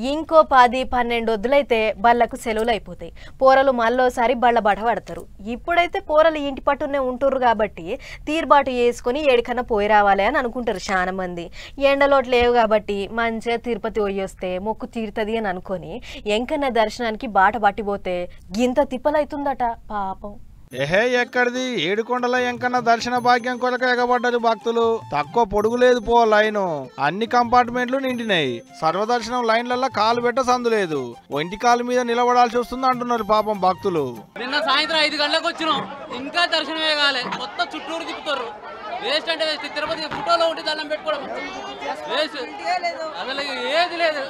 ఇంకో 10-12 వద్దులైతే బళ్ళకు సెలవులు అయిపోతాయి. పోరలు మళ్ళోసారి బళ్ళ బట పడతారు. ఇప్పుడైతే పోరలు ఇంటి పట్టునే ఉంటుర్రు కాబట్టి తీర్బాటు చేసుకుని ఏడికన్నా పోయి రావాలి అని అనుకుంటారు చాలా మంది. ఎండలోటు లేవు కాబట్టి మంచిగా తిరుపతి పోయొస్తే మొక్కు తీరుతుంది అని అనుకొని ఎంకన్న దర్శనానికి బాట పట్టిపోతే గింత తిప్పలైతుందట పాపం. ఏహే ఎక్కడిది ఏడుకొండల ఎంకన్న దర్శన భాగ్యం కొరకు ఎగబడ్డారు భక్తులు. తక్కువ పొడుగు లేదు పో లైను. అన్ని కంపార్ట్మెంట్లు నిండినాయి. సర్వదర్శనం లైన్లలో కాలు పెట్ట సందు లేదు. ఒంటి కాలు మీద నిలబడాల్సి వస్తుంది అంటున్నారు పాపం భక్తులు. నిన్న సాయంత్రం 5 గంటలకు వచ్చినాం, ఇంకా దర్శనమే కాలే. మొత్తం చుట్టూరు తిప్పుతారు. వేస్ట్ అంటే వేస్ట్. తిరుపతి ఫోటోలో ఉంటే దండం పెట్టుకోవడం వేస్ట్. అసలు ఏది లేదు,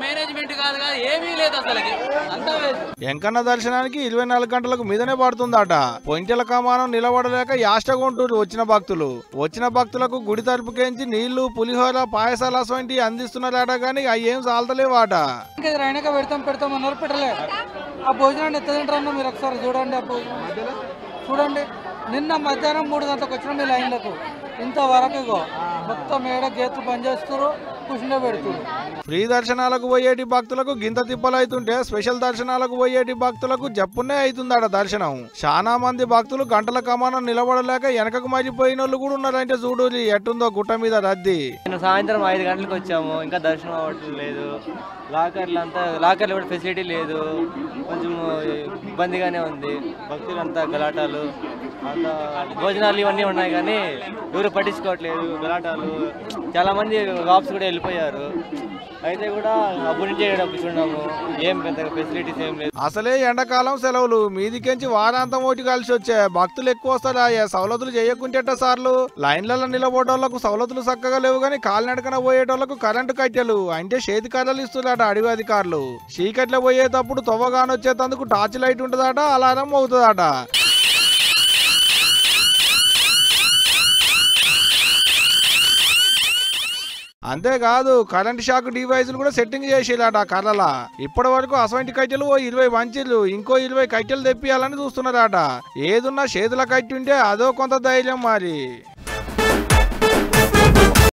మేనేజ్మెంట్ కాదు కదా, ఏమీ లేదు అసలుకి, అంతా వేస్ట్. ఎంకన్న దర్శనానికి 24 గంటలకు మీదనే పడుతుందట. పొంటెల కమానం నిలబడలేక యాష్టగుంటూరు వచ్చిన భక్తులకు గుడి తలుపుకేంచి నీళ్లు, పులిహోర, పాయసాలు వంటి అందిస్తున్నారట. కానీ అవి ఏం చాలతలేవాట. పెడతామన్నారు, పెట్టలేదు. ఆ భోజనాన్ని ఎత్తదంటారన్న మీరు ఒకసారి చూడండి. ఆ భోజనం చూడండి. నిన్న మధ్యాహ్నం 3 గంటలకు వచ్చిన మీ లైన్లకు ఇంతవరకు మొత్తం ఏడ గేట్లు బంద్ చేస్తారు, కూర్చుండే పెడుతున్నారు. ఫ్రీ దర్శనాలకు పోయేటి భక్తులకు గింత తిప్పలైతుంటే స్పెషల్ దర్శనాలకు పోయేటి భక్తులకు జప్పునే అవుతుందట దర్శనం. చాలా మంది భక్తులు గంటల కమానం నిలబడలేక వెనకకు మర్చిపోయిన వాళ్ళు కూడా ఉన్నారంటే చూడు ఎట్టుందో గుట్ట మీద రద్దీ. సాయంత్రం 5 గంటలకు వచ్చాము, ఇంకా దర్శనం అవ్వట్లేదు. లాకర్లు కూడా ఫెసిలిటీ లేదు, కొంచెం ఇబ్బందిగానే ఉంది. భక్తులంతా గలాటాలు, అంతా భోజనాలు ఇవన్నీ ఉన్నాయి కానీ ఎవరు పట్టించుకోవట్లేదు. గలాటాలు, చాలా మంది వాప్స్ కూడా వెళ్ళిపోయారు. అయితే కూడా అప్పటి నుంచే కూర్చున్నాము, ఏం పెద్ద ఫెసిలిటీస్ ఏం లేదు. అసలే ఎండాకాలం సెలవులు మీదికెంచి వారాంతం ఓటి కలిసి వచ్చే భక్తులు ఎక్కువ వస్తారా. సవలతులు చేయకుంటేట సార్లు లైన్లలో నిలబోటోళ్లకు సవలతులు చక్కగా లేవు కానీ కాలినడకన పోయేటోళ్లకు కరెంటు కట్టెలు అంటే చేతి కర్రలు ఇస్తున్నారట అడవి అధికారులు. చీకట్లో పోయేటప్పుడు తొవ్వగానొచ్చేటందుకు టార్చ్ లైట్ ఉంటుందట, అలారం అవుతుందట. అంతేకాదు కరెంట్ షాక్ డివైజులు కూడా సెట్టింగ్ చేసేలాట కర్రల. ఇప్పటి వరకు అసవంటి కట్టెలు 20 వంచీలు, ఇంకో 20 కట్టెలు తెప్పియాలని చూస్తున్నారట. ఏదున్నా చేతుల కట్టి ఉంటే అదో కొంత ధైర్యం మరి.